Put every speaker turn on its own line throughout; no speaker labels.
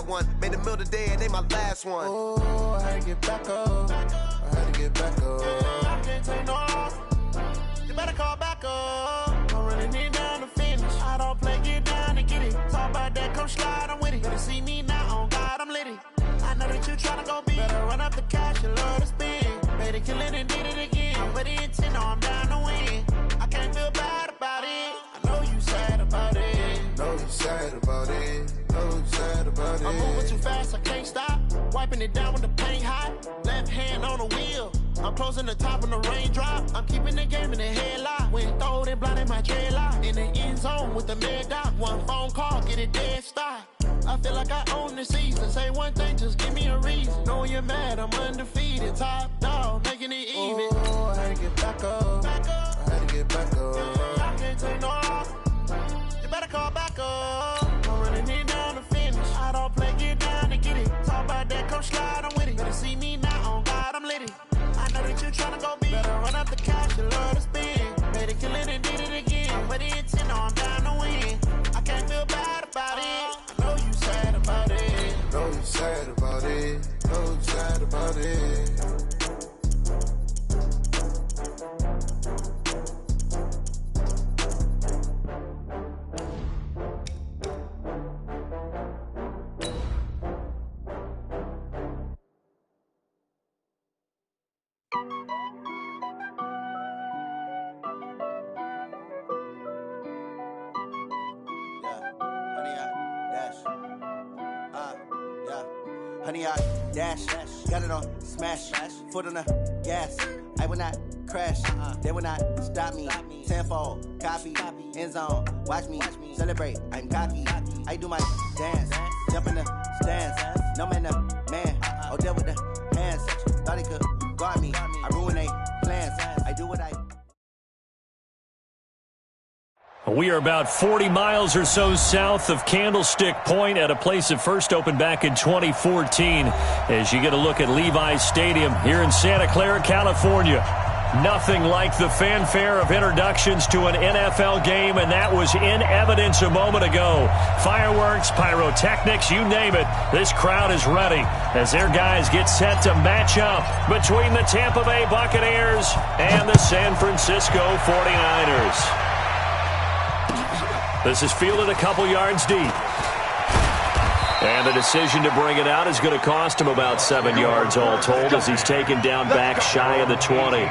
bad one. Made the middle today and they my last one.
Oh, I had to get back up. I had to get back up. I can't take no off. You better call back up. I'm running it down to finish. I don't play, get down and get it. Talk about that, come slide, I'm with it. Better see me now, on God, I'm litty. I know that you tryna go big. Better run up the cash, you love to spend. Made a killing and did it again. But the intent, no, I'm down to win. I can't feel bad about it. I know you sad about it.
Know you sad about it. Know you sad about it.
I'm moving too fast, I can't stop. Wiping it down with the paint hot. Left hand on the wheel. I'm closing the top when the raindrop. I'm keeping the game in the headlock. When throwed and blinded my dreadlock. In the end zone with the mad dot. One phone call, get it dead stop. I feel like I own the season. Say one thing, just give me a reason. Knowing you're mad, I'm undefeated. Top dog, making it even.
Oh, I had to get back up. I had to get back up.
I can't take no off. You better call back up. I'm running it down to finish. I don't play, get down and get it. Talk about that, come slide, I'm with it. Better see me now, on God, I'm litty. I know that you tryna go big. Better run up the cash, you love to spend. Made a killing and did it again. But the intent, no, I'm down to win. I can't feel bad about it. I know you sad about it.
Know you sad about it. Know you sad about it.
Honey, I dash, got it on smash, foot on the gas. I will not crash, they will not stop me. Tenfold, copy, end zone, watch me celebrate. I'm cocky, I do my dance, jump in the stands. No man, the man, oh, deal with the hands. Thought he could guard me, I ruin they plans. I do what I.
We are about 40 miles or so south of Candlestick Point at a place that first opened back in 2014 as you get a look at Levi's Stadium here in Santa Clara, California. Nothing like the fanfare of introductions to an NFL game, and that was in evidence a moment ago. Fireworks, pyrotechnics, you name it. This crowd is ready as their guys get set to match up between the Tampa Bay Buccaneers and the San Francisco 49ers. This is fielded a couple yards deep. And the decision to bring it out is going to cost him about 7 yards all told as he's taken down back shy of the 20.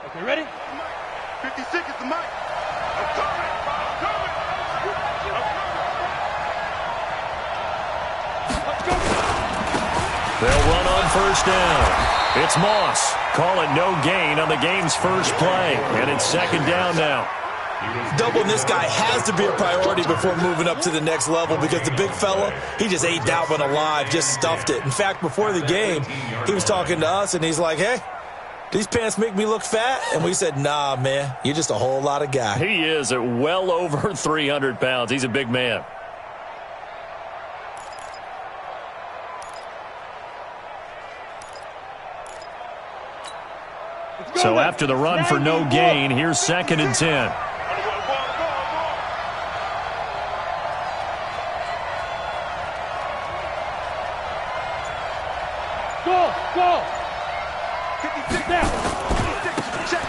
Okay, ready? 50 seconds to Mike. I'm coming.
They'll run on first down. It's Moss. Call it no gain on the game's first play. And it's second down now.
Doubling this guy has to be a priority before moving up to the next level because the big fella, he just ate that one alive, just stuffed it. In fact, before the game, he was talking to us, and he's like, hey, these pants make me look fat? And we said, nah, man, you're just a whole lot of guy.
He is at well over 300 pounds. He's a big man. So after the run for no gain, here's second and 10.
Go!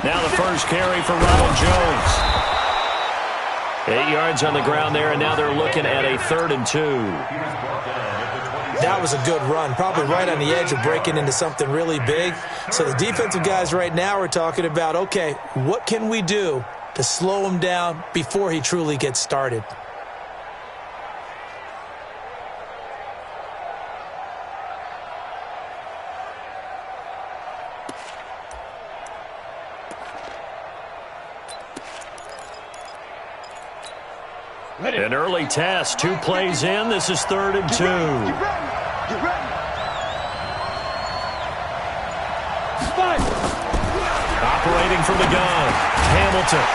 Now the first carry for Ronald Jones. 8 yards on the ground there, and now they're looking at a 3rd and 2.
That was a good run, probably right on the edge of breaking into something really big. So the defensive guys right now are talking about, okay, what can we do to slow him down before he truly gets started?
An early test, 2 plays in. This is 3rd and 2.
Get ready.
Operating from the gun, Hamilton.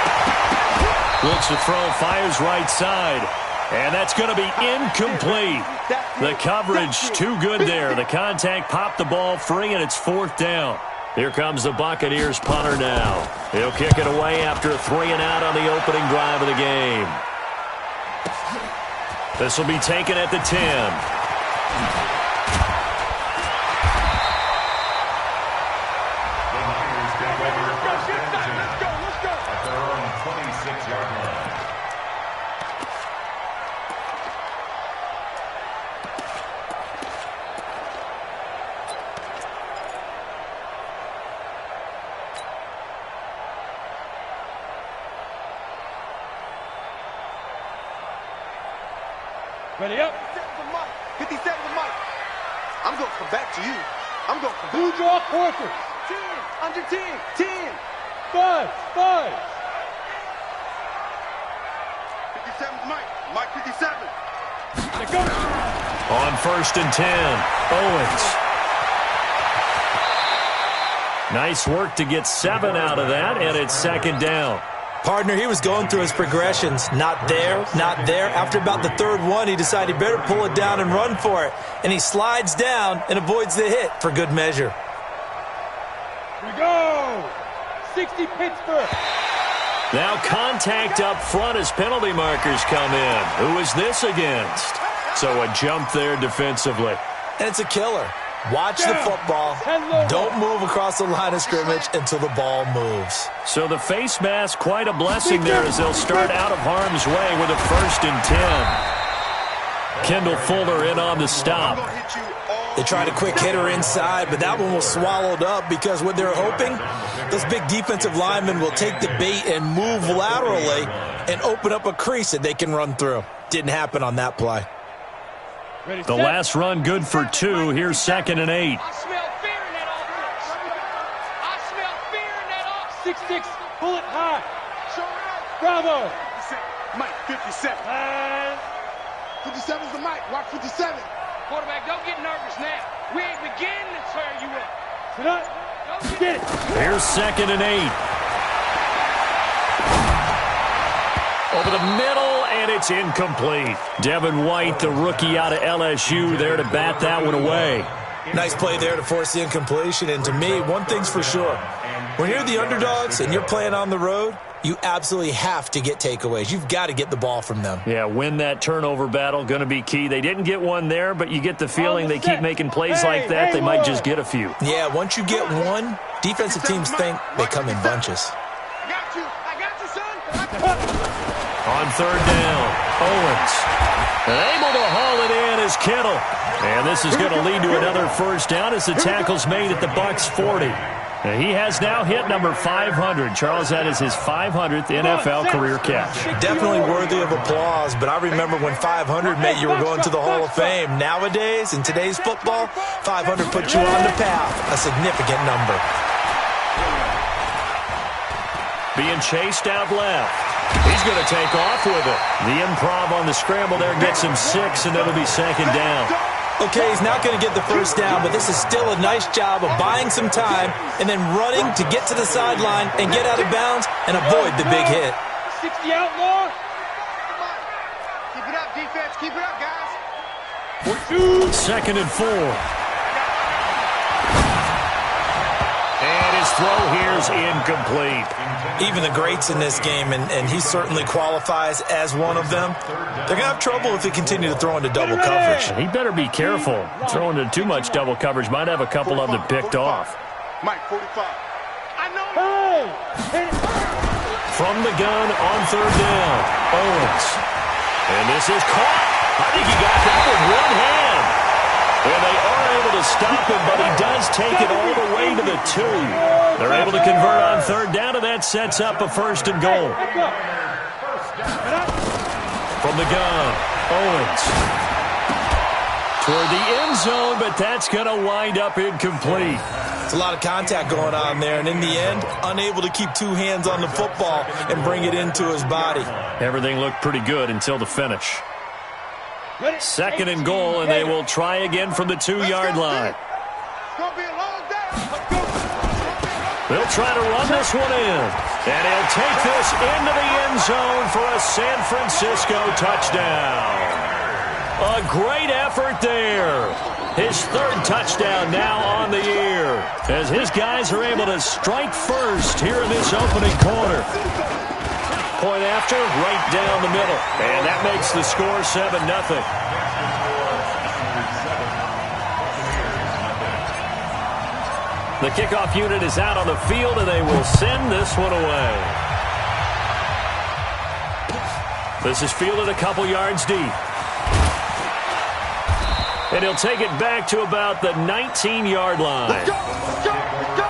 Looks to throw, fires right side. And that's going to be incomplete. The coverage too good there. The contact popped the ball free, and it's 4th down. Here comes the Buccaneers punter now. He'll kick it away after a 3-and-out on the opening drive of the game. This will be taken at the 10.
Ready up.
57 the mic. I'm going to come back to you. I'm going to come back.
Who draw quarter?
10. Under 10. 10.
5.
57 the mic. Mike 57.
There goes.
On 1st and 10, Owens. Nice work to get 7 out of that, and it's 2nd down.
Partner, he was going through his progressions. Not there, not there. After about the 3rd one, he decided he better pull it down and run for it. And he slides down and avoids the hit for good measure.
Here we go. 60 Pittsburgh.
Now contact up front as penalty markers come in. Who is this against? So a jump there defensively.
And it's a killer. Watch the football. Don't move across the line of scrimmage until the ball moves.
So the face mask, quite a blessing there as they'll start out of harm's way with a 1st and 10. Kendall Fuller in on the stop.
They tried a quick hitter inside, but that one was swallowed up because what they're hoping, those big defensive linemen will take the bait and move laterally and open up a crease that they can run through. Didn't happen on that play.
The last run good for 2. Here's 2nd and 8.
I smell fear in that offense. I smell fear in that offense. 6-6, pull it high. Bravo.
Mike 57. 57's the mic. Watch 57.
Quarterback, don't get nervous now. We ain't beginning to tear you up. Sit up. Get it.
Here's 2nd and 8. Over the middle, and it's incomplete. Devin White, the rookie out of LSU, there to bat that one away.
Nice play there to force the incompletion. And to me, one thing's for sure. When you're the underdogs and you're playing on the road, you absolutely have to get takeaways. You've got to get the ball from them.
Yeah, win that turnover battle, going to be key. They didn't get one there, but you get the feeling they keep making plays like that, they might just get a few.
Yeah, once you get one, defensive teams think they come in bunches.
I got you, son.
On 3rd down, Owens. Able to haul it in is Kittle. And this is going to lead to another 1st down as the tackle's made at the Bucs 40. He has now hit number 500. Charles, that is his 500th NFL career catch.
Definitely worthy of applause, but I remember when 500 meant you were going to the Hall of Fame. Nowadays, in today's football, 500 puts you on the path, a significant number.
Being chased out left. He's going to take off with it. The improv on the scramble there gets him 6, and that'll be 2nd down.
Okay, he's not going to get the 1st down, but this is still a nice job of buying some time and then running to get to the sideline and get out of bounds and avoid the big hit.
60 outlaw.
Keep it up, defense. Keep it up, guys.
2nd and 4. And his throw here's incomplete.
Even the greats in this game, and he certainly qualifies as one of them, they're going to have trouble if they continue to throw into double coverage.
He better be careful. Throwing into too much double coverage might have a couple of them picked off.
Mike 45. I know.
Hey.
From the gun on 3rd down, Owens. And this is caught. I think he got that with one hand. And they are able to stop him, but he does take it all the way to the 2. They're able to convert on 3rd down, and that sets up a 1st and goal. From the gun, Owens. Toward the end zone, but that's going to wind up incomplete.
It's a lot of contact going on there, and in the end, unable to keep 2 hands on the football and bring it into his body.
Everything looked pretty good until the finish. 2nd and goal, and they will try again from the 2-yard line.
It's going to be a long day.
They'll try to run this one in. And he'll take this into the end zone for a San Francisco touchdown. A great effort there. His third touchdown now on the year, as his guys are able to strike first here in this opening quarter. Point after, right down the middle. And that makes the score 7-0. The kickoff unit is out on the field, and they will send this one away. This is fielded a couple yards deep. And he'll take it back to about the 19-yard line.
Let's go! Let's go! Let's go!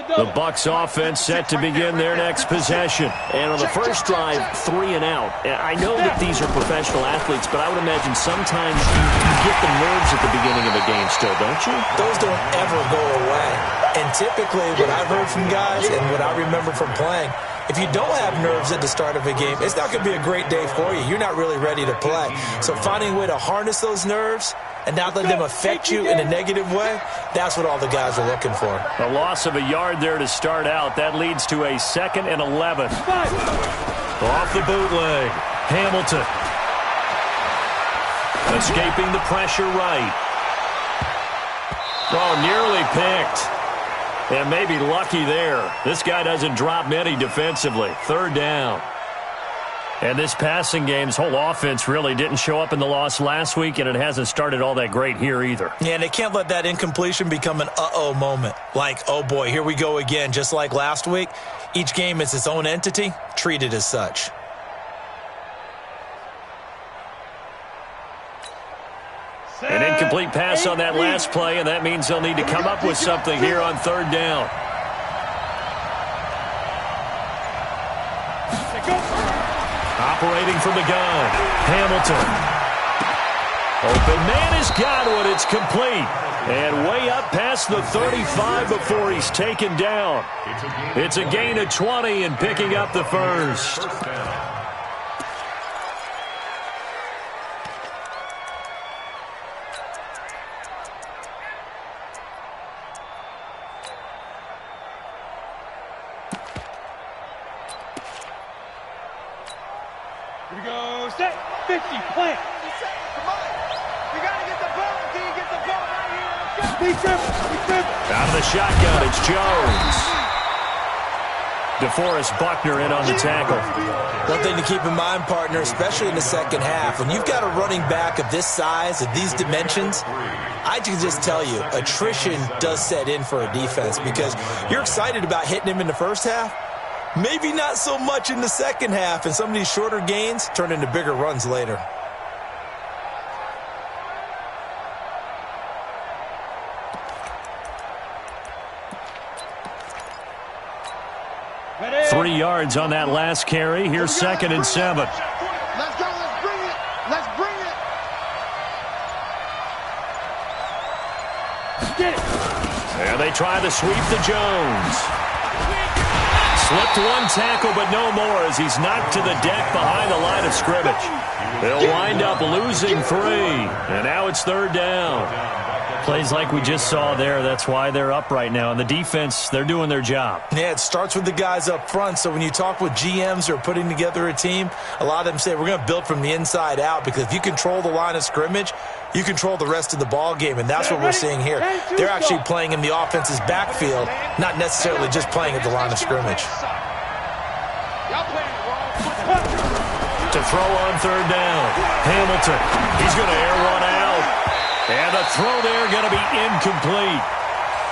The Bucs offense set to begin their next possession. And on the first drive, 3 and out. I know that these are professional athletes, but I would imagine sometimes you get the nerves at the beginning of a game still, don't you?
Those don't ever go away. And typically what I've heard from guys and what I remember from playing, if you don't have nerves at the start of a game, it's not going to be a great day for you. You're not really ready to play. So finding a way to harness those nerves and not let them affect you in a negative way, that's what all the guys are looking for.
A loss of a yard there to start out. That leads to a 2nd and 11. Off the bootleg. Hamilton. Escaping the pressure right. Oh, nearly picked. And maybe lucky there. This guy doesn't drop many defensively. 3rd down. And this passing game's whole offense really didn't show up in the loss last week, and it hasn't started all that great here either.
Yeah, and they can't let that incompletion become an uh-oh moment. Like, oh boy, here we go again. Just like last week, each game is its own entity, treated as such.
An incomplete pass on that last play, and that means they'll need to come up with something here on 3rd down. Operating from the gun, Hamilton. Open man has got one. It's complete. And way up past the 35 before he's taken down. It's a gain of 20 and picking up the first.
Here we go. Set. 50. Plant.
Come on. We got to get the ball. Can you get the ball right here? Let's go.
Be careful.
Out of the shotgun, it's Jones. DeForest Buckner in on the tackle.
One thing to keep in mind, partner, especially in the second half, when you've got a running back of this size, of these dimensions, I can just tell you, attrition does set in for a defense because you're excited about hitting him in the first half. Maybe not so much in the second half, and some of these shorter gains turn into bigger runs later.
Ready.
3 yards on that last carry. Here's 2nd and 7.
Let's go. Let's bring it. Let's bring it.
Get it.
And they try to sweep to Jones. Slipped one tackle, but no more as he's knocked to the deck behind the line of scrimmage. They'll wind up losing 3. And now it's 3rd down. Plays like we just saw there. That's why they're up right now. And the defense, they're doing their job.
Yeah, it starts with the guys up front. So when you talk with GMs who are putting together a team, a lot of them say we're going to build from the inside out because if you control the line of scrimmage, you control the rest of the ball game, and that's what we're seeing here. They're actually playing in the offense's backfield, not necessarily just playing at the line of scrimmage.
To throw on 3rd down. Hamilton. He's going to air one out. And the throw there going to be incomplete.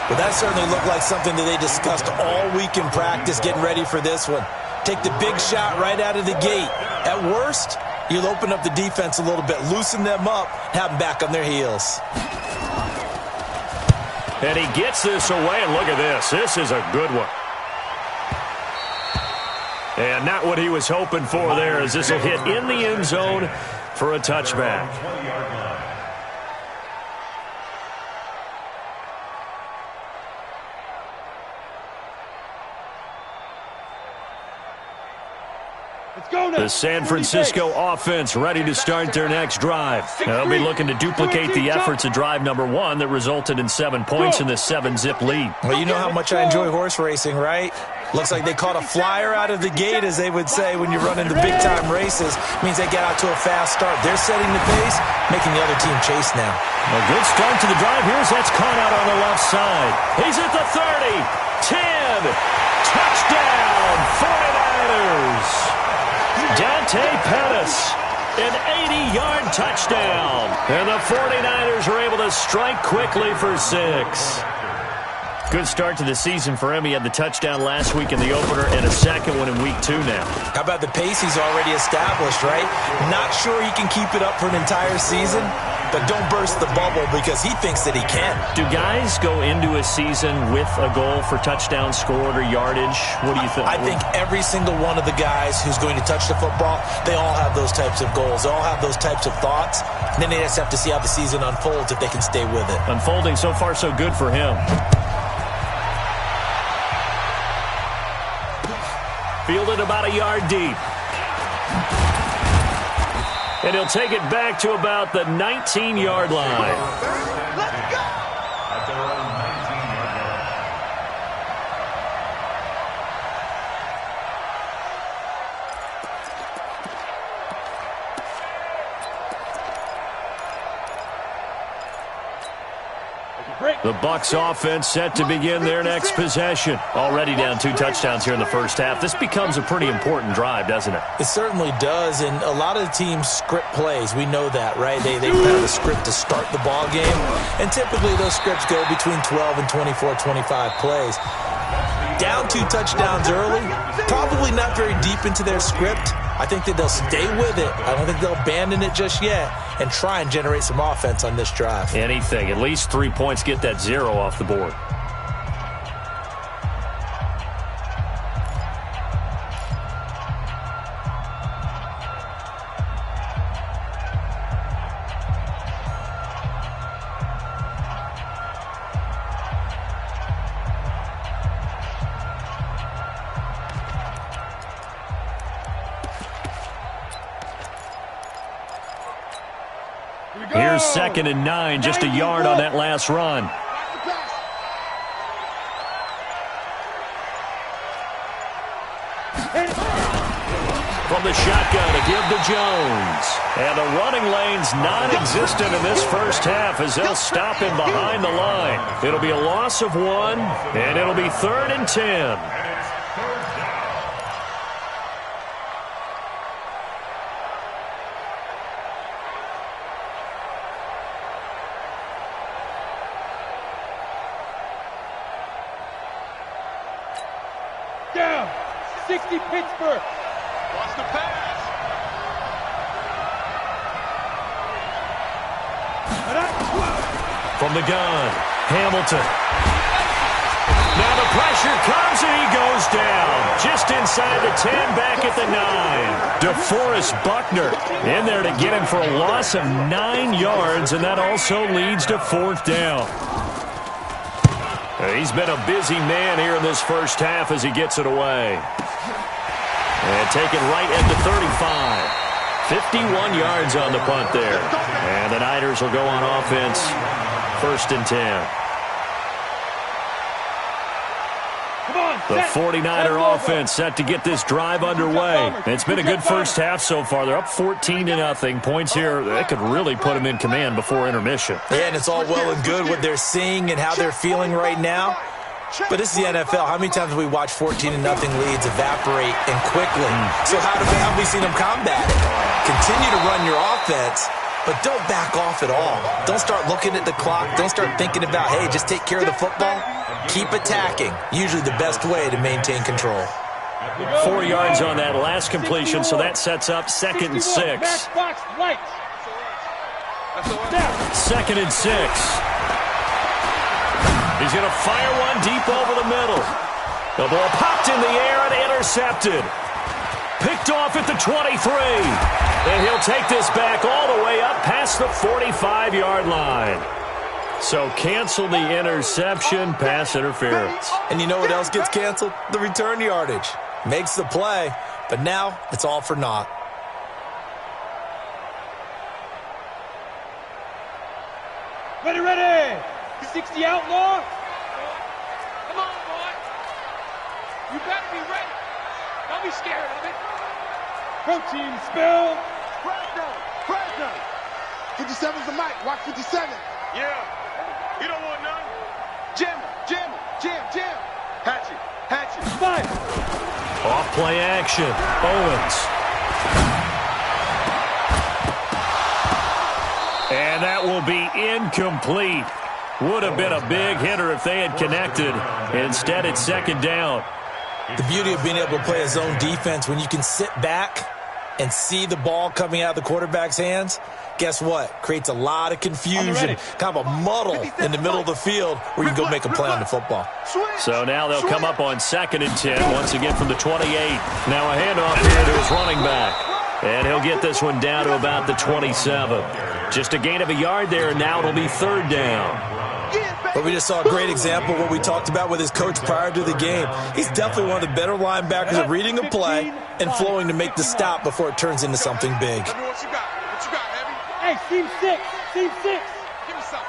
But that certainly looked like something that they discussed all week in practice getting ready for this one. Take the big shot right out of the gate. At worst, you'll open up the defense a little bit, loosen them up, have them back on their heels.
And he gets this away, and look at this. This is a good one. And not what he was hoping for there, as this will hit in the end zone for a touchback. The San Francisco offense ready to start their next drive. They'll be looking to duplicate the efforts of drive number 1 that resulted in 7 points in the 7-zip lead.
Well, you know how much I enjoy horse racing, right? Looks like they caught a flyer out of the gate, as they would say when you're running the big-time races. Means they get out to a fast start. They're setting the pace, making the other team chase now.
A good start to the drive. Here's that's caught out on the left side. He's at the 30, 10, touchdown, 49ers. Dante Pettis, an 80-yard touchdown. And the 49ers are able to strike quickly for 6. Good start to the season for him. He had the touchdown last week in the opener and a second one in week 2 now.
How about the pace he's already established, right? Not sure he can keep it up for an entire season, but don't burst the bubble because he thinks that he can.
Do guys go into a season with a goal for touchdowns scored or yardage? What do you think?
I think every single one of the guys who's going to touch the football, they all have those types of goals. They all have those types of thoughts. And then they just have to see how the season unfolds if they can stay with it.
Unfolding so far so good for him. Fielded about a yard deep. And he'll take it back to about the 19-yard line.
Let's go!
The Bucs offense set to begin their next possession. Already down 2 touchdowns here in the first half. This becomes a pretty important drive, doesn't it?
It certainly does, and a lot of the teams script plays. We know that, right? They have a script to start the ball game, and typically those scripts go between 12 and 24, 25 plays. Down 2 touchdowns early, probably not very deep into their script. I think that they'll stay with it. I don't think they'll abandon it just yet and try and generate some offense on this drive.
Anything. At least 3 points, get that 0 off the board. Here's 2nd and 9, just a yard on that last run. From the shotgun to give to Jones. And the running lane's non-existent in this first half as they'll stop him behind the line. It'll be a loss of 1, and it'll be 3rd and 10.
Down. 60 Pittsburgh.
Watch the pass.
From the gun, Hamilton. Now the pressure comes and he goes down. Just inside the 10, back at the 9. DeForest Buckner in there to get him for a loss of 9 yards, and that also leads to 4th down. He's been a busy man here in this first half as he gets it away. And taken right at the 35. 51 yards on the punt there. And the Niners will go on offense. 1st and 10. The 49er offense set to get this drive underway. It's been a good first half so far. They're up 14-0. Points here, that could really put them in command before intermission.
Yeah, and it's all well and good what they're seeing and how they're feeling right now. But this is the NFL. How many times have we watched 14-0 leads evaporate and quickly? So how have we seen them combat it? Continue to run your offense, but don't back off at all. Don't start looking at the clock. Don't start thinking about, hey, just take care of the football. Keep attacking. Usually the best way to maintain control.
4 yards on that last completion, so that sets up 2nd and 6. 2nd and 6. He's going to fire one deep over the middle. The ball popped in the air and intercepted. Picked off at the 23. And he'll take this back all the way up past the 45-yard line. So cancel the interception, pass interference.
And you know what else gets canceled? The return yardage. Makes the play, But now it's all for naught.
Ready. 60 outlaw. Come on, boy. You better be ready. Don't be scared of it. Protein spill.
Fresno. 57's the mic. Watch 57.
Yeah. You don't want none.
Jam. Hatchet.
Five.
Off play action. Owens. And that will be incomplete. Would have been a big hitter if they had connected. Instead, it's second down.
The beauty of being able to play a zone defense, when you can sit back and see the ball coming out of the quarterback's hands, guess what? Creates a lot of confusion, kind of a muddle in the middle of the field where you can go make a play on the football.
So now they'll come up on 2nd and 10, once again from the 28. Now a handoff here to his running back. And he'll get this one down to about the 27. Just a gain of a yard there, and now it'll be 3rd down.
But we just saw a great example of what we talked about with his coach prior to the game. He's definitely one of the better linebackers at reading a play and flowing to make the stop before it turns into something big.
What you got, Heavy?
Hey, team 6.
Give me something.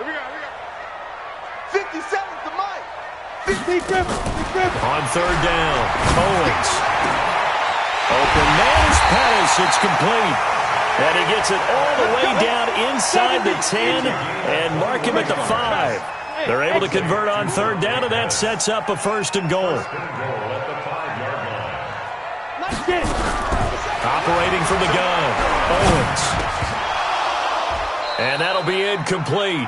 Here we go.
57's the mic.
Big grip.
On 3rd down, Owens. Open man is Pettis. It's complete. And he gets it all the way down inside the 10 and mark him at the 5. They're able to convert on 3rd down, and that sets up a 1st and goal. Operating from the gun, Owens. And that'll be incomplete.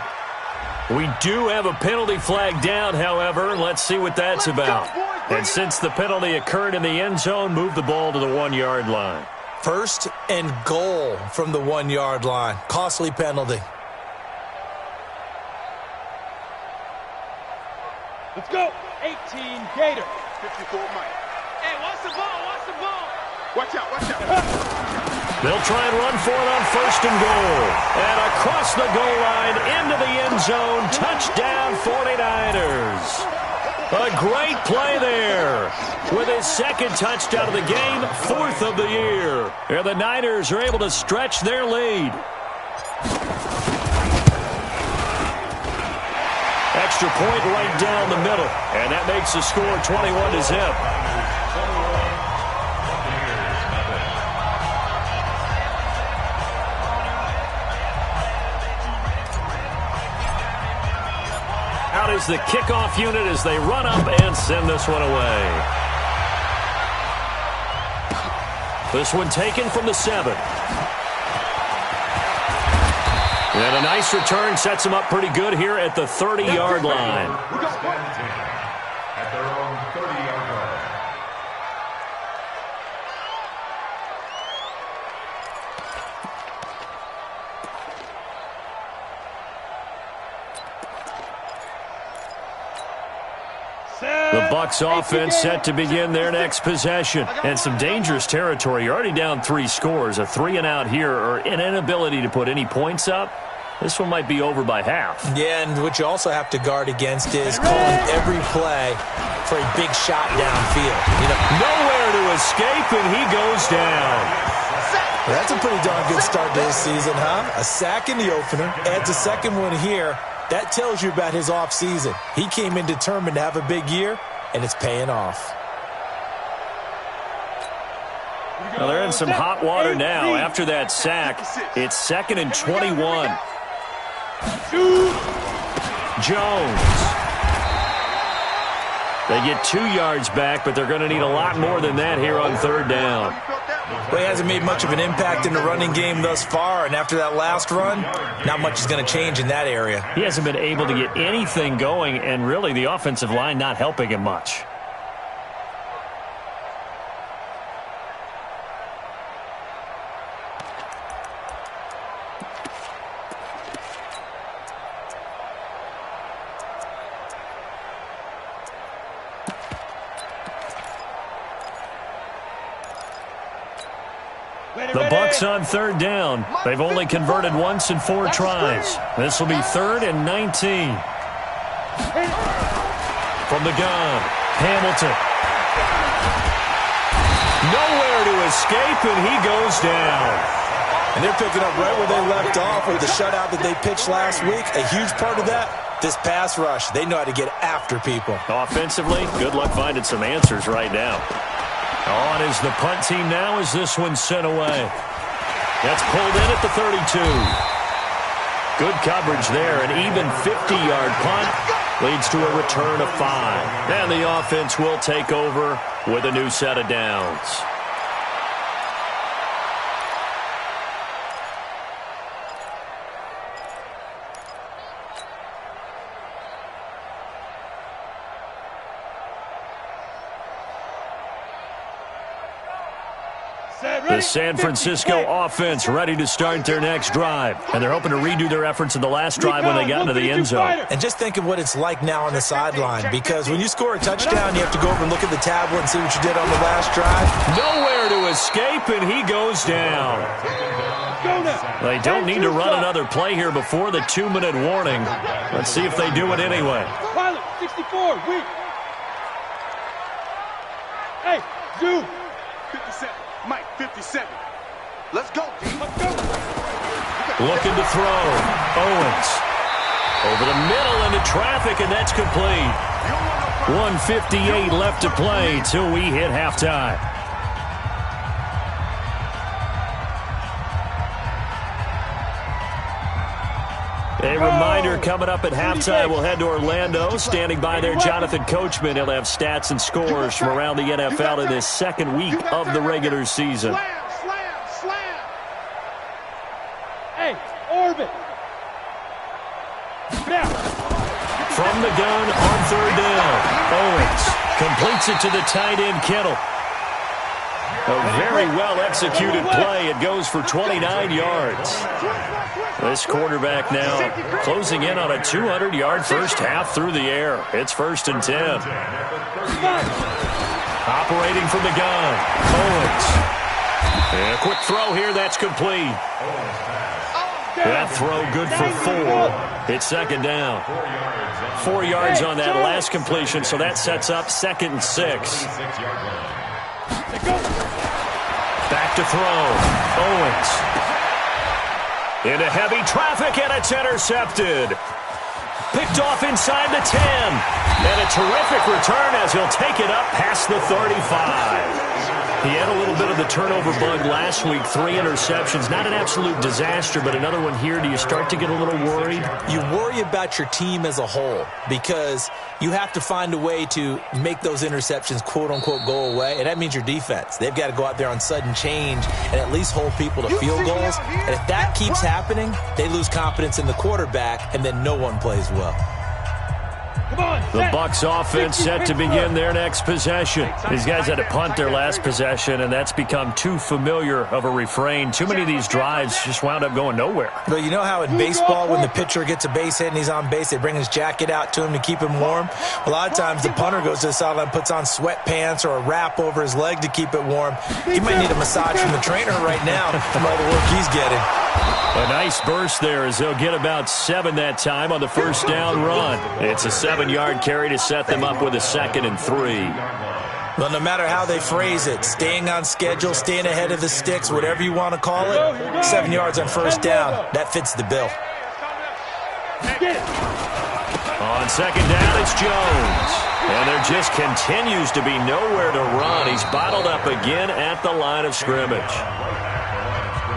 We do have a penalty flag down, however. Let's see what that's about. And since the penalty occurred in the end zone, move the ball to the 1-yard line.
1st and goal from the 1-yard line. Costly penalty.
Let's go. 18 Gator.
54 Mike.
Hey, watch the ball.
Watch out.
They'll try and run for it on 1st and goal. And across the goal line into the end zone. Touchdown 49ers. A great play there. With his 2nd touchdown of the game, 4th of the year. And the Niners are able to stretch their lead. Extra point right down the middle. And that makes the score 21-0. Out is the kickoff unit as they run up and send this one away. This one taken from the 7. And a nice return sets them up pretty good here at the 30-yard line.
At their own 30-yard line.
The Bucs offense set to begin their next possession. And some dangerous territory. You're already down 3 scores. A 3-and-out here, or an inability to put any points up. This one might be over by half.
Yeah, and what you also have to guard against is calling every play for a big shot downfield.
Nowhere to escape, and he goes down.
That's a pretty darn good start to this season, huh? A sack in the opener, adds a 2nd one here. That tells you about his offseason. He came in determined to have a big year, and it's paying off.
Well, they're in some hot water now. After that sack, it's 2nd and 21. Jones. They get 2 yards back, but they're going to need a lot more than that here on 3rd down.
Well, he hasn't made much of an impact in the running game thus far, and after that last run, not much is going to change in that area.
He hasn't been able to get anything going, and really the offensive line not helping him much. The Bucs on 3rd down. They've only converted once in 4 tries. This will be 3rd and 19. From the gun, Hamilton. Nowhere to escape, and he goes down.
And they're picking up right where they left off with the shutout that they pitched last week. A huge part of that, this pass rush. They know how to get after people.
Offensively, good luck finding some answers right now. On is the punt team now as this one's sent away. That's pulled in at the 32. Good coverage there. An even 50-yard punt leads to a return of 5. And the offense will take over with a new set of downs. The San Francisco offense ready to start their next drive. And they're hoping to redo their efforts in the last drive when they got into the end zone.
And just think of what it's like now on the sideline, because when you score a touchdown, you have to go over and look at the tablet and see what you did on the last drive.
Nowhere to escape, and he goes down. They don't need to run another play here before the 2-minute warning. Let's see if they do it anyway.
Pilot, 64, weak. Hey, Zoo.
57. Mike, 57. Let's go, D.
Let's go.
Looking to throw. Owens. Over the middle into traffic, and that's complete. 1:58 left to play till we hit halftime. A reminder coming up at halftime, we'll head to Orlando. Standing by there, Jonathan Coachman. He'll have stats and scores from around the NFL in this second week of the regular season.
Slam. Hey, orbit.
From the gun on third down, Owens completes it to the tight end, Kittle. A very well-executed play. It goes for 29 yards. This quarterback now closing in on a 200-yard first half through the air. It's 1st and 10. Operating from the gun, Owens. And a quick throw here, that's complete. That throw good for 4. It's 2nd down. 4 yards on that last completion, so that sets up 2nd and 6. Back to throw. Owens. Into heavy traffic, and it's intercepted. Picked off inside the 10. And a terrific return as he'll take it up past the 35. He had a little bit of the turnover bug last week. 3 interceptions. Not an absolute disaster, but another one here. Do you start to get a little worried?
You worry about your team as a whole because you have to find a way to make those interceptions, quote-unquote, go away. And that means your defense. They've got to go out there on sudden change and at least hold people to field goals. And if that keeps happening, they lose confidence in the quarterback, and then no one plays well.
The Bucs offense set to begin their next possession. These guys had to punt their last possession, and that's become too familiar of a refrain. Too many of these drives just wound up going nowhere.
But you know how in baseball, when the pitcher gets a base hit and he's on base, they bring his jacket out to him to keep him warm? A lot of times the punter goes to the sideline, puts on sweatpants or a wrap over his leg to keep it warm. He might need a massage from the trainer right now from all the work he's getting.
A nice burst there as they'll get about 7 that time on the first down run. It's a 7-yard carry to set them up with a 2nd and 3.
Well, no matter how they phrase it, staying on schedule, staying ahead of the sticks, whatever you want to call it, 7 yards on first down, that fits the bill.
On 2nd down, it's Jones. And there just continues to be nowhere to run. He's bottled up again at the line of scrimmage.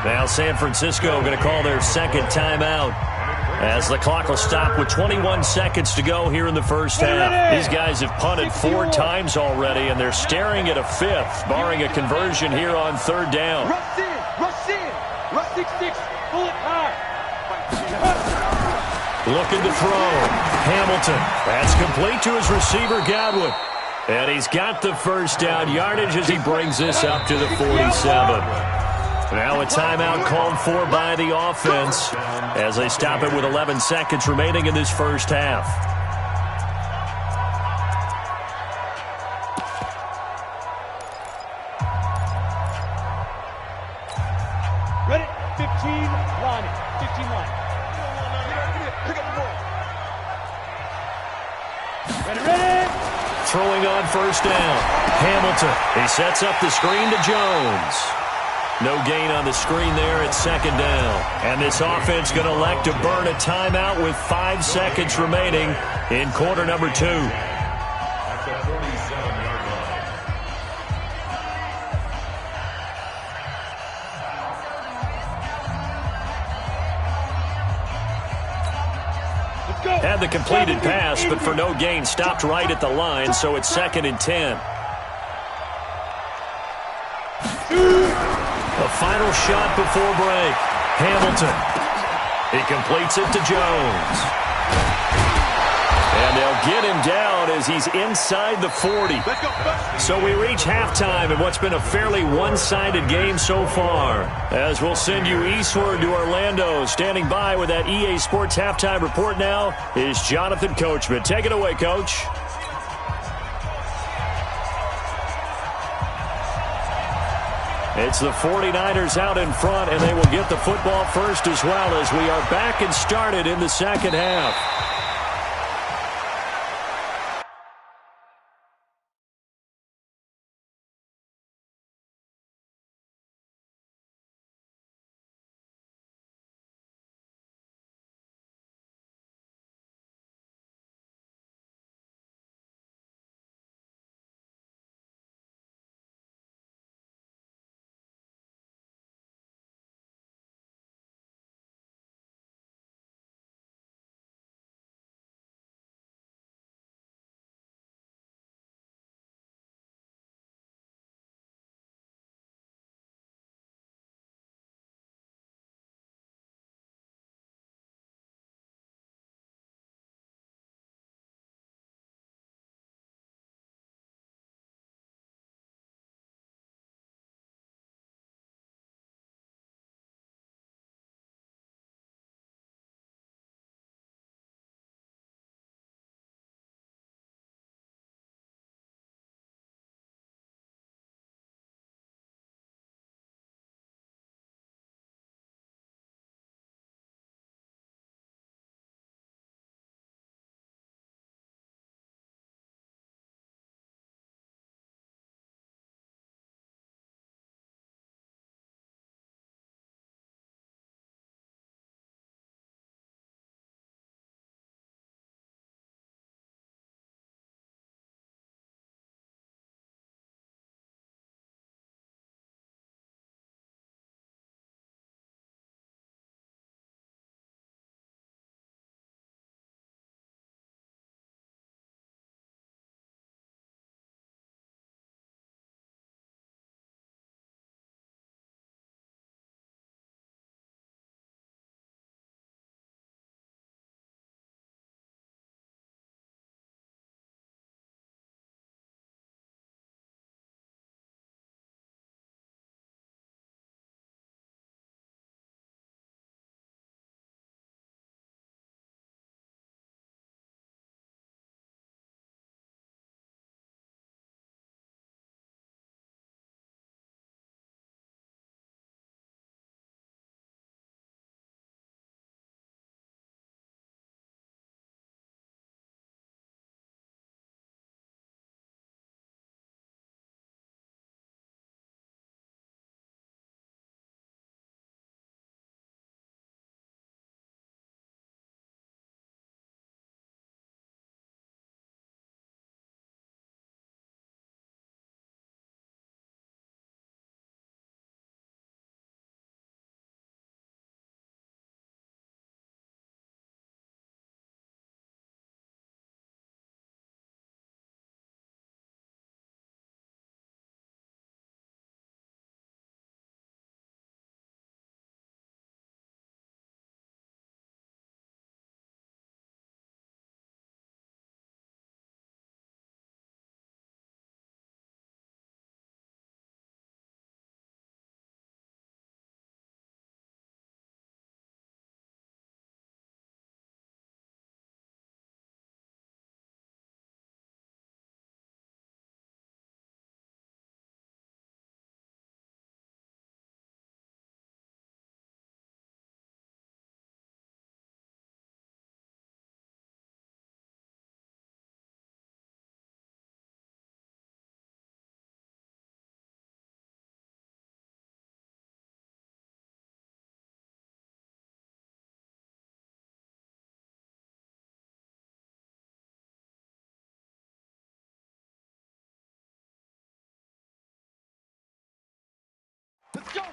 Now San Francisco going to call their 2nd timeout as the clock will stop with 21 seconds to go here in the first half. These guys have punted 4 times already, and they're staring at a 5th, barring a conversion here on 3rd down.
Rush in. Rush 6-6. Pull it high.
Looking to throw. Hamilton. That's complete to his receiver, Godwin. And he's got the first down yardage as he brings this up to the 47. Now a timeout called for by the offense as they stop it with 11 seconds remaining in this first half.
Ready? 15 line. 15 line. Pick up the ball. Ready.
throwing on first down. Hamilton, he sets up the screen to Jones. No gain on the screen there at second down. And this offense going to elect to burn a timeout with 5 seconds remaining in quarter number 2.
At the 47-yard line.
Had the completed pass, but for no gain, stopped right at the line, so it's 2nd and 10. The final shot before break. Hamilton. He completes it to Jones. And they'll get him down as he's inside the 40. So we reach halftime in what's been a fairly one-sided game so far. As we'll send you eastward to Orlando. Standing by with that EA Sports halftime report now is Jonathan Coachman. Take it away, Coach. It's the 49ers out in front, and they will get the football first as well as we are back and started in the second half.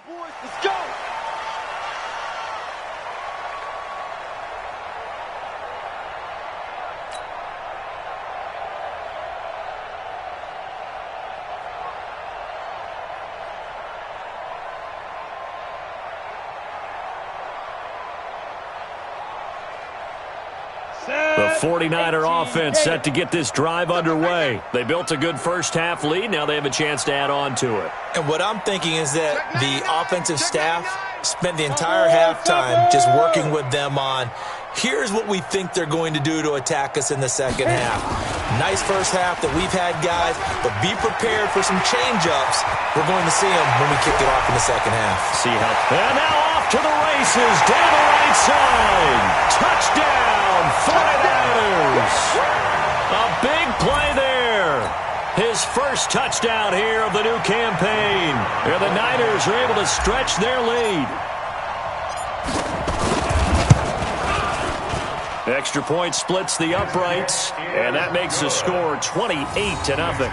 boys. Let's go.
The 49er offense set to get this drive underway. They built a good first-half lead. Now they have a chance to add on to it.
And what I'm thinking is that the offensive staff spent the entire halftime just working with them on, here's what we think they're going to do to attack us in the second half. Nice first half that we've had, guys, but be prepared for some change-ups. We're going to see them when we kick it off in the second half.
See how. And now off to the races down the right side. Touchdown, 49ers. A big play there. His first touchdown here of the new campaign. And the Niners are able to stretch their lead. Extra point splits the uprights, and that makes the score 28-0.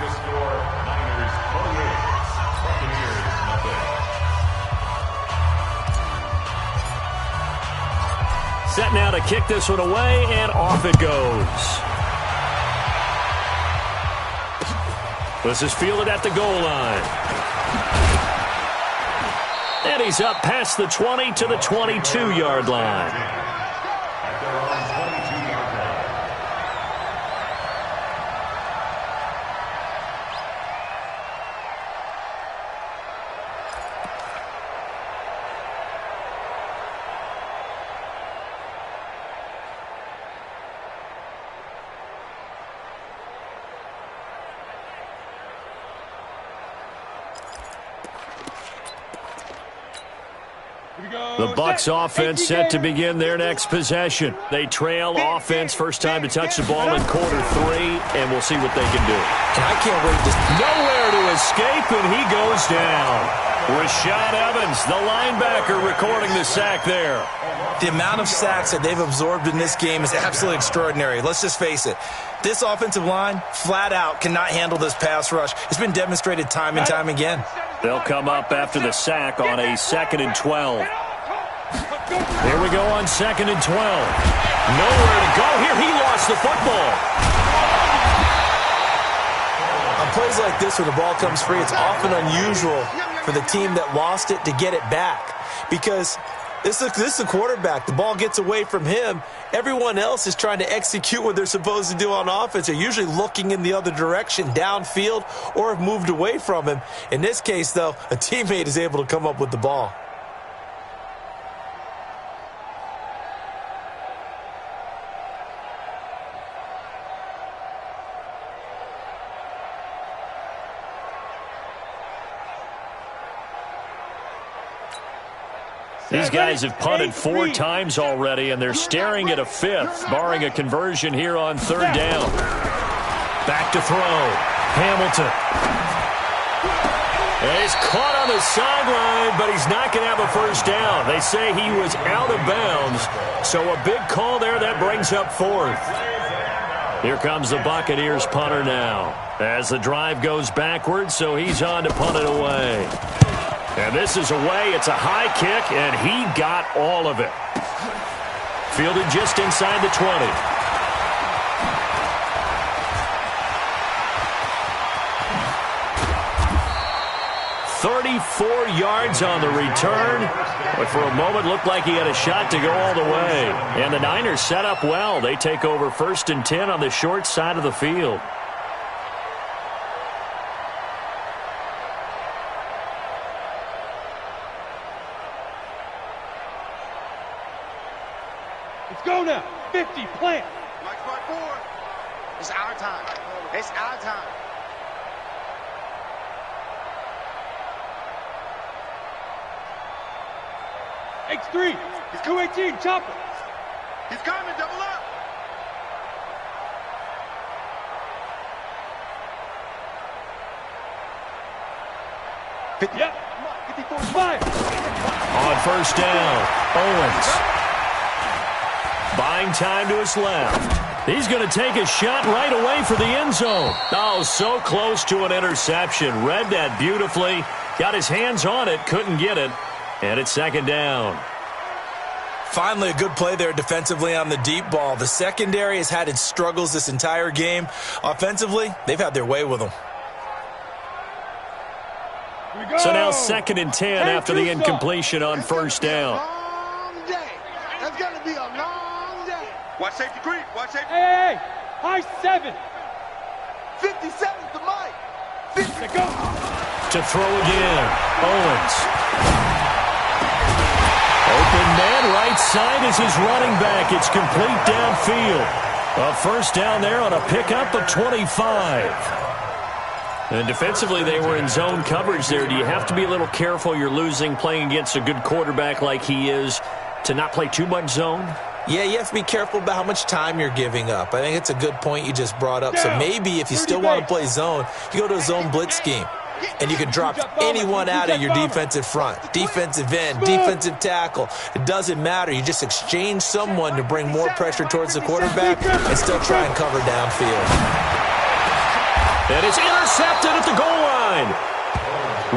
Set now to kick this one away, and off it goes. This is fielded at the goal line. And he's up past the 20 to the 22-yard line. The Bucs offense set to begin their next possession. They trail offense, first time to touch the ball in quarter 3, and we'll see what they can do.
And I can't wait to...
Nowhere to escape, and he goes down. Rashad Evans, the linebacker, recording the sack there.
The amount of sacks that they've absorbed in this game is absolutely extraordinary. Let's just face it. This offensive line, flat out, cannot handle this pass rush. It's been demonstrated time and time again.
They'll come up after the sack on a 2nd and 12. Here we go on 2nd and 12. Nowhere to go. Here he lost the football.
On plays like this where the ball comes free, it's often unusual for the team that lost it to get it back. Because this is the quarterback. The ball gets away from him. Everyone else is trying to execute what they're supposed to do on offense. They're usually looking in the other direction, downfield, or have moved away from him. In this case, though, a teammate is able to come up with the ball.
These guys have punted 4 times already, and they're staring at a 5th, barring a conversion here on 3rd down. Back to throw. Hamilton. And he's caught on the sideline, but he's not going to have a first down. They say he was out of bounds, so a big call there that brings up 4th. Here comes the Buccaneers punter now as the drive goes backwards, so he's on to punt it away. And this is away. It's a high kick, and he got all of it. Fielded just inside the 20. 34 yards on the return, but for a moment looked like he had a shot to go all the way. And the Niners set up well. They take over 1st and 10 on the short side of the field.
Go now. 50, plant.
Mike Spark 4. It's our time. It's our time.
X3. It's 218. Chopper.
He's coming. Double up.
Yep. 54 fire.
On 1st down, Owens. Buying time to his left. He's going to take a shot right away for the end zone. Oh, so close to an interception. Read that beautifully. Got his hands on it, couldn't get it, and it's second down.
Finally, a good play there defensively on the deep ball. The secondary has had its struggles this entire game. Offensively, they've had their way with them.
So now 2nd and 10 after the incompletion on first down.
Long day. That's going to be a long day.
Watch safety creep. Watch safety.
Hey, high 7.
57's the mic. 50.
Go.
To throw again, Owens. Open man, right side is his running back. It's complete downfield. A first down there on a pickup of 25. And defensively, they were in zone coverage there. Do you have to be a little careful? You're losing playing against a good quarterback like he is to not play too much zone?
Yeah, you have to be careful about how much time you're giving up. I think it's a good point you just brought up. So maybe if you still want to play zone, you go to a zone blitz scheme. And you can drop anyone out of your defensive front, defensive end, defensive tackle. It doesn't matter. You just exchange someone to bring more pressure towards the quarterback and still try and cover downfield.
And it's intercepted at the goal line.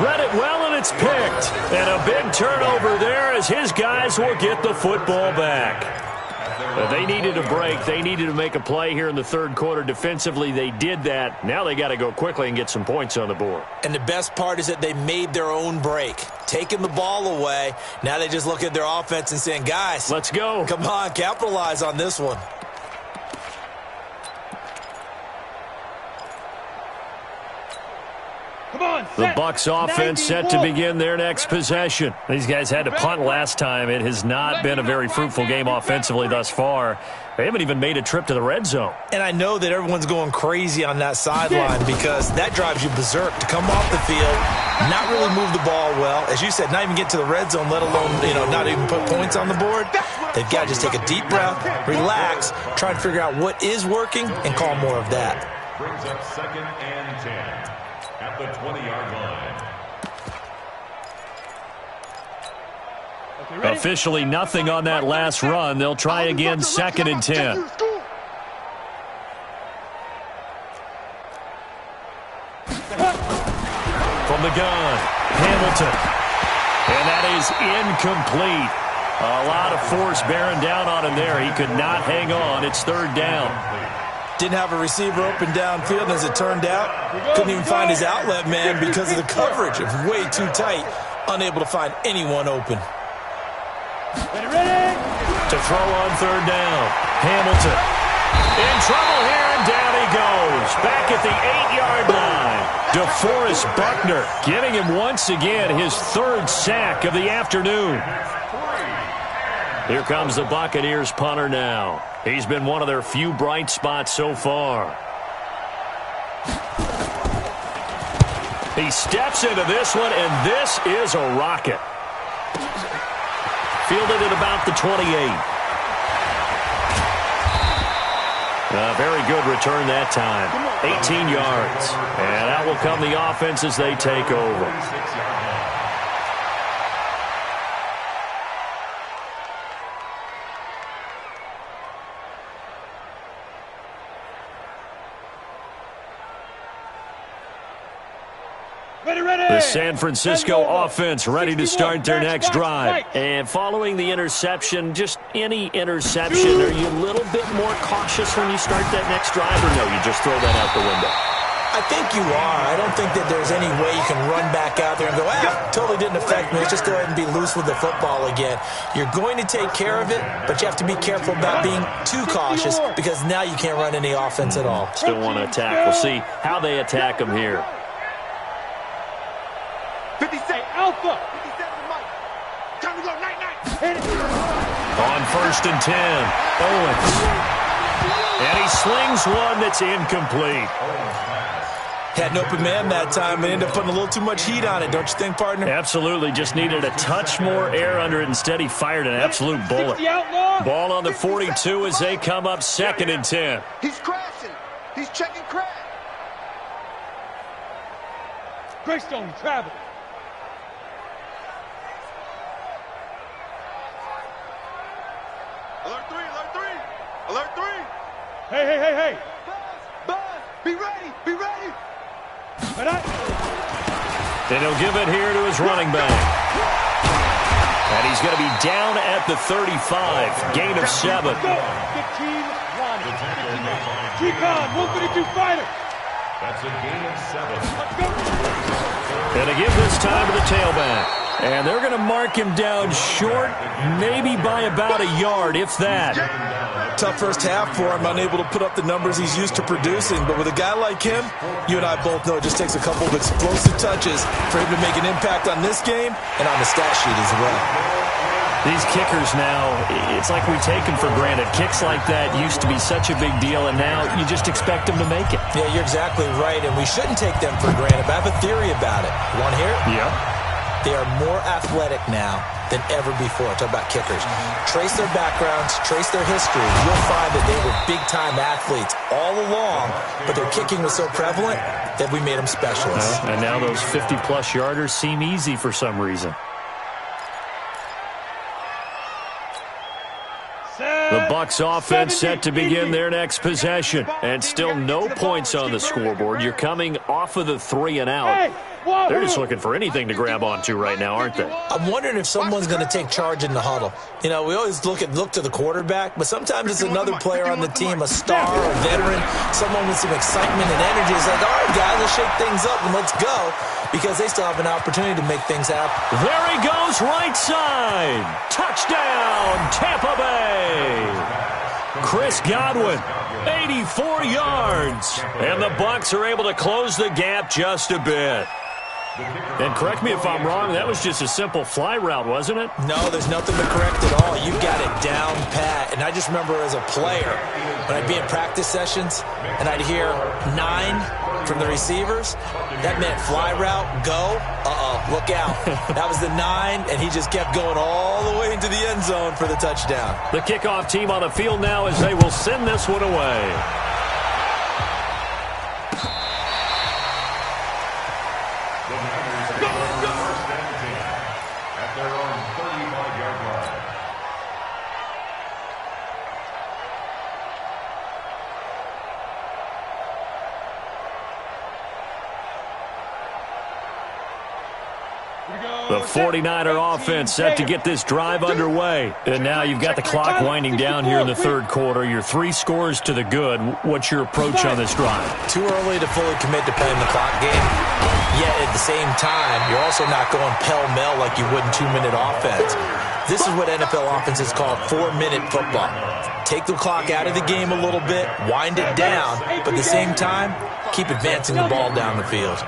Read it well, and it's picked. And a big turnover there as his guys will get the football back. They needed a break. They needed to make a play here in the third quarter. Defensively, they did that. Now they got to go quickly and get some points on the board.
And the best part is that they made their own break, taking the ball away. Now they just look at their offense and saying, guys,
let's go.
Come on, capitalize on this one.
The Bucs offense set to begin their next possession. These guys had to punt last time. It has not been a very fruitful game offensively thus far. They haven't even made a trip to the red zone.
And I know that everyone's going crazy on that sideline because that drives you berserk to come off the field, not really move the ball well. As you said, not even get to the red zone, let alone, not even put points on the board. They've got to just take a deep breath, relax, try and figure out what is working and call more of that.
Brings up 2nd and 10 at the 20-yard line.
Officially nothing on that last run. They'll try again 2nd and 10. From the gun, Hamilton. And that is incomplete. A lot of force bearing down on him there. He could not hang on. It's 3rd down.
Didn't have a receiver open downfield, and as it turned out, couldn't even find his outlet man because of the coverage. It was way too tight, unable to find anyone open.
Ready?
To throw on 3rd down, Hamilton. In trouble here, and down he goes. Back at the 8-yard line. DeForest Buckner giving him once again his 3rd sack of the afternoon. Here comes the Buccaneers punter now. He's been one of their few bright spots so far. He steps into this one, and this is a rocket. Fielded at about the 28. A very good return that time. 18 yards. And out will come the offense as they take over. The San Francisco offense ready to start their next drive. And following the interception, just any interception, are you a little bit more cautious when you start that next drive, or no, you just throw that out the window?
I think you are. I don't think that there's any way you can run back out there and go, totally didn't affect me. Let's just go ahead and be loose with the football again. You're going to take care of it, but you have to be careful about being too cautious because now you can't run any offense at all.
Still want to attack. We'll see how they attack them here.
57 Alpha. 57 Mike. Time to go. Night.
On 1st and 10, Owens. And he slings one that's incomplete.
Had an open man that time and ended up putting a little too much heat on it, don't you think, partner?
Absolutely. Just needed a touch more air under it. Instead, he fired an absolute bullet. Ball on the 42 as they come up 2nd and 10.
He's crashing. He's checking crash.
Greystone, travel.
Alert 3, alert 3. Alert 3.
Hey.
Buzz, be ready.
And he'll give it here to his running back. And he's going to be down at the 35. Gain of 7.
15-1. Recon, 132 fighter.
That's a gain of 7.
Let's go.
And to give this time to the tailback. And they're going to mark him down short, maybe by about a yard, if that.
Tough first half for him, unable to put up the numbers he's used to producing. But with a guy like him, you and I both know it just takes a couple of explosive touches for him to make an impact on this game and on the stat sheet as well.
These kickers now, it's like we take them for granted. Kicks like that used to be such a big deal, and now you just expect them to make it.
Yeah, you're exactly right, and we shouldn't take them for granted. But I have a theory about it. Want to hear it?
Yeah.
They are more athletic now than ever before. Talk about kickers. Trace their backgrounds, trace their history. You'll find that they were big-time athletes all along, but their kicking was so prevalent that we made them specialists.
And now those 50-plus yarders seem easy for some reason. The Bucs offense set to begin their next possession. And still no points on the scoreboard. You're coming off of the 3 and out. They're just looking for anything to grab onto right now, aren't they?
I'm wondering if someone's going to take charge in the huddle. You know, we always look to the quarterback, but sometimes it's another player on the team, a star, a veteran, someone with some excitement and energy. It's like, all right, guys, let's shake things up and let's go, because they still have an opportunity to make things happen.
There he goes, right side. Touchdown, Tampa Bay. Chris Godwin, 84 yards. And the Bucs are able to close the gap just a bit. And correct me if I'm wrong, that was just a simple fly route, wasn't it?
No, there's nothing to correct at all. You got it down pat. And I just remember as a player, when I'd be in practice sessions and I'd hear 9 from the receivers, that meant fly route, go, look out. That was the 9, and he just kept going all the way into the end zone for the touchdown.
The kickoff team on the field now as they will send this one away.
At their own 35-yard line.
The 49er offense set to get this drive underway. And now you've got the clock winding down here in the third quarter. You're 3 scores to the good. What's your approach on this drive?
Too early to fully commit to playing the clock game. Yet at the same time, you're also not going pell-mell like you would in 2-minute offense. This is what NFL offenses call 4-minute football. Take the clock out of the game a little bit, wind it down, but at the same time, keep advancing the ball down the field.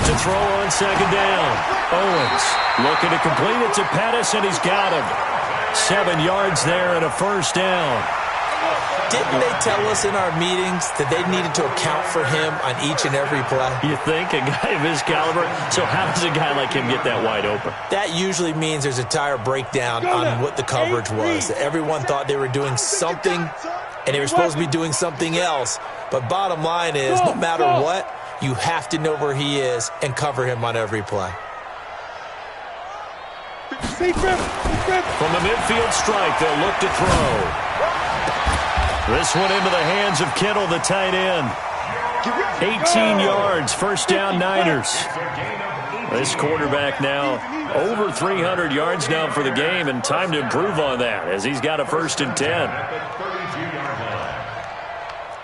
To throw on second down. Owens looking to complete it to Pettis, and he's got him. 7 yards there and a first down.
Didn't they tell us in our meetings that they needed to account for him on each and every play?
You think? A guy of his caliber? So how does a guy like him get that wide open?
That usually means there's a entire breakdown on what the coverage was. Everyone thought they were doing something, and they were supposed to be doing something else. But bottom line is, no matter what, you have to know where he is and cover him on every play.
From the midfield strike, they'll look to throw. This one into the hands of Kittle, the tight end. 18 yards, first down Niners. This quarterback now over 300 yards now for the game, and time to improve on that as he's got a 1st and 10.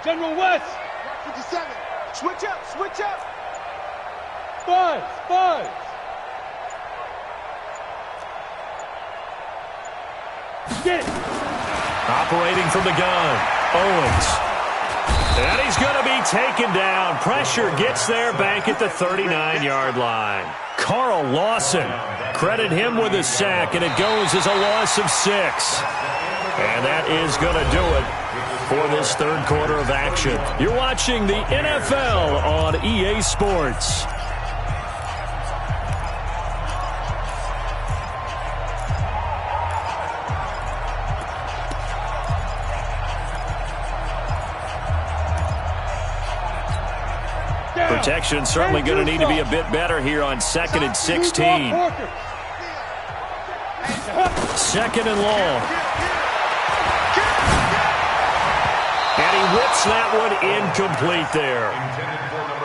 General West.
57. Switch up, switch up.
Buzz. Get it.
Operating from the gun, Owens. And he's going to be taken down. Pressure gets there back at the 39-yard line. Carl Lawson, credit him with a sack, and it goes as a loss of 6. And that is going to do it for this third quarter of action. You're watching the NFL on EA Sports. Protection certainly going to need to be a bit better here on 2nd and 16. 2nd and long. And he whips that one incomplete there.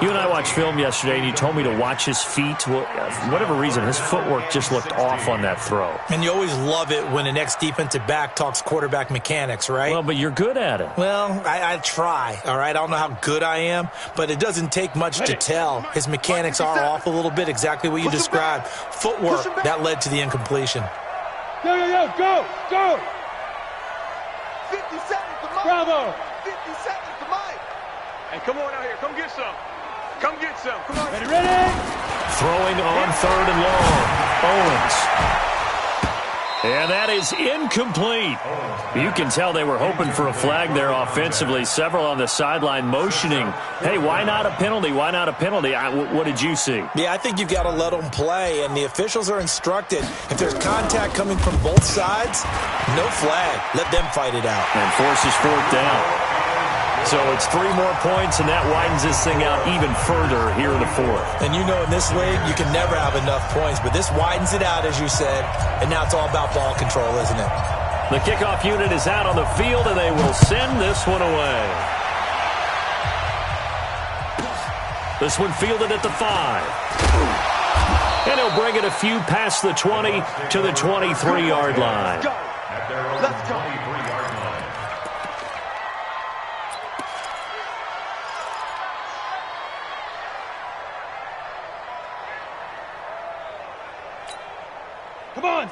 You and I watched film yesterday, and you told me to watch his feet. Well, for whatever reason, his footwork just looked off on that throw.
And you always love it when an ex-defensive back talks quarterback mechanics, right?
Well, but you're good at it.
Well, I try, all right? I don't know how good I am, but it doesn't take much to tell. His mechanics are off a little bit, exactly what you described. Footwork, that led to the incompletion.
Yo, go!
50 seconds to Mike.
Bravo!
50 seconds to Mike.
Hey, come on out here. Come get some. Come get some. Come on.
Ready?
Throwing on 3rd and long. Owens. And that is incomplete. You can tell they were hoping for a flag there offensively. Several on the sideline motioning. Hey, why not a penalty? Why not a penalty? What did you see?
Yeah, I think you've got to let them play, and the officials are instructed. If there's contact coming from both sides, no flag. Let them fight it out.
And forces 4th down. So it's 3 more points, and that widens this thing out even further here in the 4th.
And you know in this league, you can never have enough points, but this widens it out, as you said, and now it's all about ball control, isn't it?
The kickoff unit is out on the field, and they will send this one away. This one fielded at the 5. And he'll bring it a few past the 20 to the 23-yard line.
Let's go.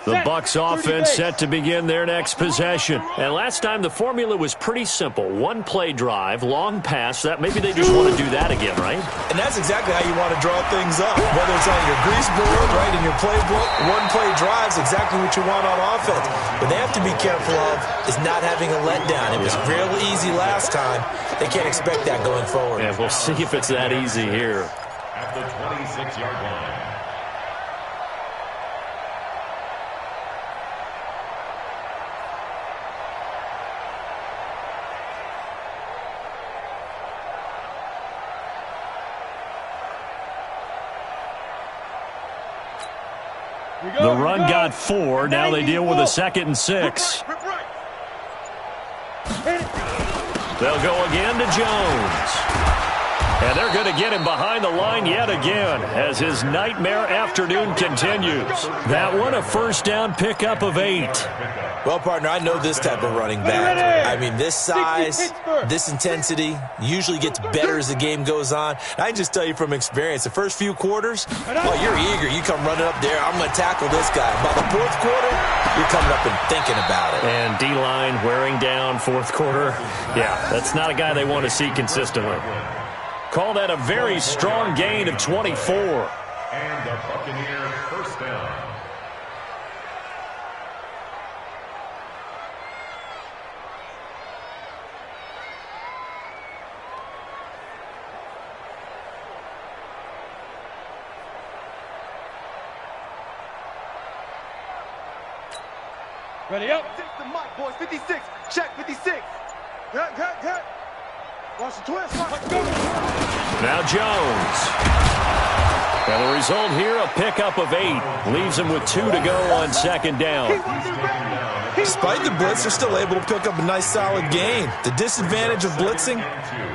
The Bucs offense set to begin their next possession. And last time the formula was pretty simple. 1-play drive, long pass. That maybe they just want to do that again, right?
And that's exactly how you want to draw things up. Whether it's on your grease board, right, in your playbook, 1-play drive is exactly what you want on offense. What they have to be careful of is not having a letdown. It was real easy last time. They can't expect that going forward.
Yeah, we'll see if it's that easy here.
At the 26-yard line.
The run got 4. Now they deal with a 2nd and 6. They'll go again to Jones. And they're going to get him behind the line yet again as his nightmare afternoon continues. That one, a 1st down pickup of 8.
Well, partner, I know this type of running back. I mean, this size, this intensity usually gets better as the game goes on. And I can just tell you from experience, the first few quarters, oh, you're eager. You come running up there. I'm going to tackle this guy. By the 4th quarter, you're coming up and thinking about it.
And D-line wearing down 4th quarter. Yeah, that's not a guy they want to see consistently. Call that a very strong gain of 24.
And the Buccaneers 1st down.
Ready up.
Take the mic, boys. 56. Check 56. Cut. Watch the twist.
Now Jones. And the result here, a pickup of 8. Leaves him with 2 to go on 2nd down.
Despite the blitz, they're still able to pick up a nice, solid gain. The disadvantage of blitzing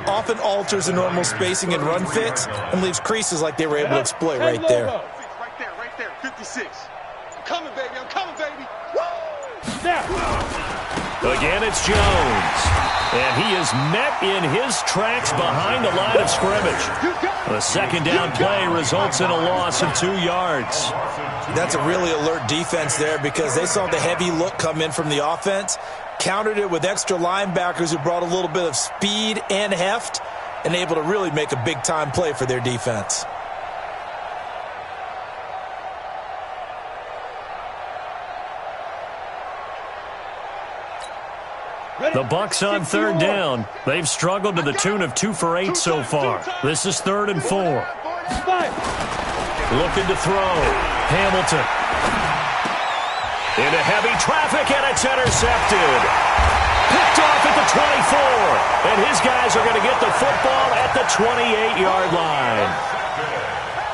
often alters the normal spacing and run fits and leaves creases like they were able to exploit right there.
Right there. 56. I'm coming, baby.
Again, it's Jones. And he is met in his tracks behind the line of scrimmage. The 2nd down play results in a loss of 2 yards.
That's a really alert defense there because they saw the heavy look come in from the offense, countered it with extra linebackers who brought a little bit of speed and heft, and able to really make a big-time play for their defense.
The Bucs on 3rd down. They've struggled to the tune of 2 for 8 so far. This is 3rd and 4. Looking to throw. Hamilton. Into heavy traffic, and it's intercepted. Picked off at the 24. And his guys are going to get the football at the 28-yard line.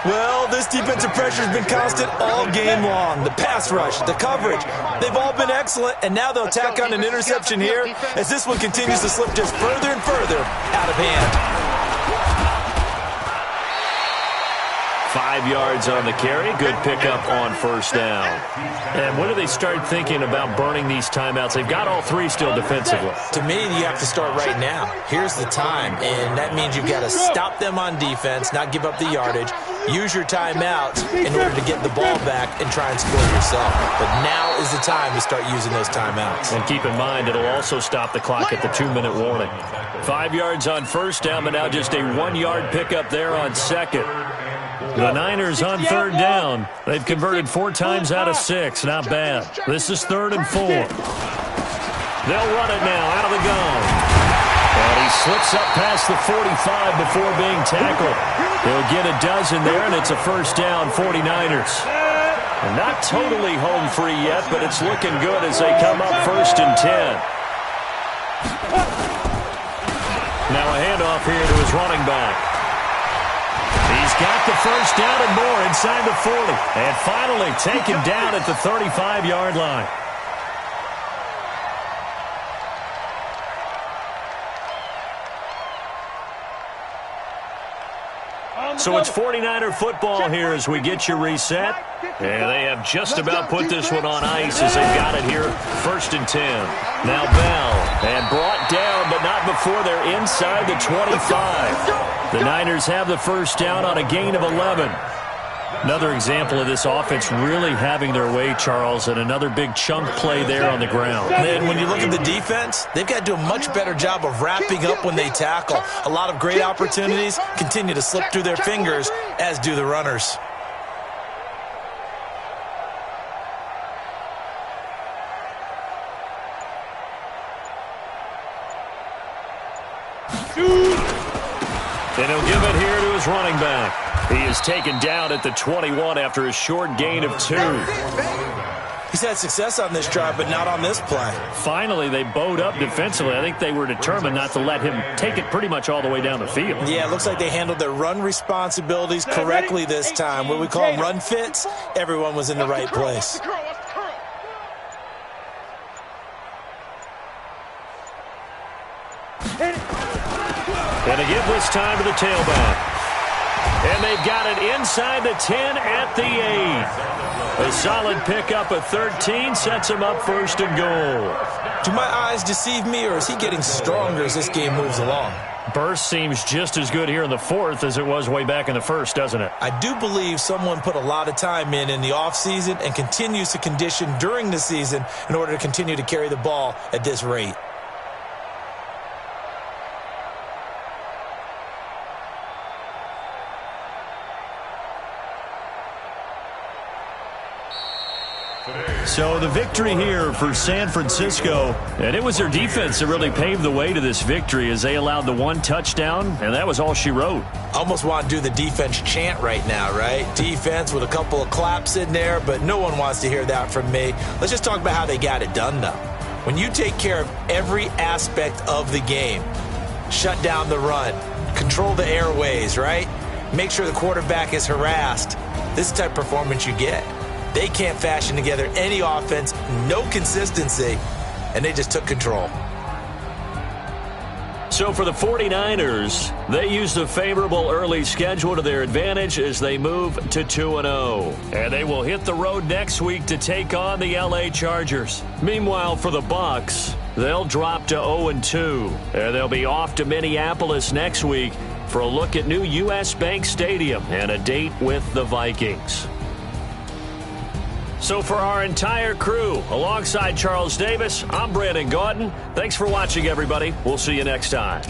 Well, this defensive pressure has been constant all game long. The pass rush, the coverage, they've all been excellent, and now they'll tack on an interception here as this one continues to slip just further and further out of hand.
5 yards on the carry. Good pickup on first down. And when do they start thinking about burning these timeouts? They've got all 3 still defensively.
To me, you have to start right now. Here's the time, and that means you've got to stop them on defense, not give up the yardage, use your timeouts in order to get the ball back and try and score yourself. But now is the time to start using those timeouts.
And keep in mind, it'll also stop the clock at the 2-minute warning. 5 yards on first down, but now just a 1-yard pickup there on second. The Niners on third down. They've converted 4 times out of 6. Not bad. This is 3rd and 4. They'll run it now out of the gun. And he slips up past the 45 before being tackled. He'll get a dozen there, and it's a first down, 49ers. And not totally home free yet, but it's looking good as they come up 1st and 10. Now a handoff here to his running back. He's got the first down and more inside the 40. And finally taken down at the 35-yard line. So it's 49er football here as we get you reset. And they have just about put this one on ice as they've got it here. 1st and 10. Now Bell. And brought down, but not before they're inside the 25. The Niners have the first down on a gain of 11. Another example of this offense really having their way, Charles, and another big chunk play there on the ground.
And when you look at the defense, they've got to do a much better job of wrapping up when they tackle. A lot of great opportunities continue to slip through their fingers, as do the runners.
And he'll give it here to his running back. He is taken down at the 21 after a short gain of 2.
He's had success on this drive, but not on this play.
Finally, they bowed up defensively. I think they were determined not to let him take it pretty much all the way down the field.
Yeah, it looks like they handled their run responsibilities correctly this time. What we call them run fits, everyone was in the right place.
And to give this time to the tailback. And they've got it inside the 10 at the 8. A solid pickup of 13 sets him up 1st and goal.
Do my eyes deceive me, or is he getting stronger as this game moves along?
Burst seems just as good here in the 4th as it was way back in the 1st, doesn't it?
I do believe someone put a lot of time in the offseason and continues to condition during the season in order to continue to carry the ball at this rate.
So the victory here for San Francisco, and it was their defense that really paved the way to this victory as they allowed the 1 touchdown, and that was all she wrote.
Almost want to do the defense chant right now, right? Defense with a couple of claps in there, but no one wants to hear that from me. Let's just talk about how they got it done, though. When you take care of every aspect of the game, shut down the run, control the airways, right? Make sure the quarterback is harassed. This is the type of performance you get. They can't fashion together any offense, no consistency, and they just took control.
So for the 49ers, they used a favorable early schedule to their advantage as they move to 2-0. And they will hit the road next week to take on the LA Chargers. Meanwhile, for the Bucs, they'll drop to 0-2. And they'll be off to Minneapolis next week for a look at new U.S. Bank Stadium and a date with the Vikings. So for our entire crew, alongside Charles Davis, I'm Brandon Gaudin. Thanks for watching, everybody. We'll see you next time.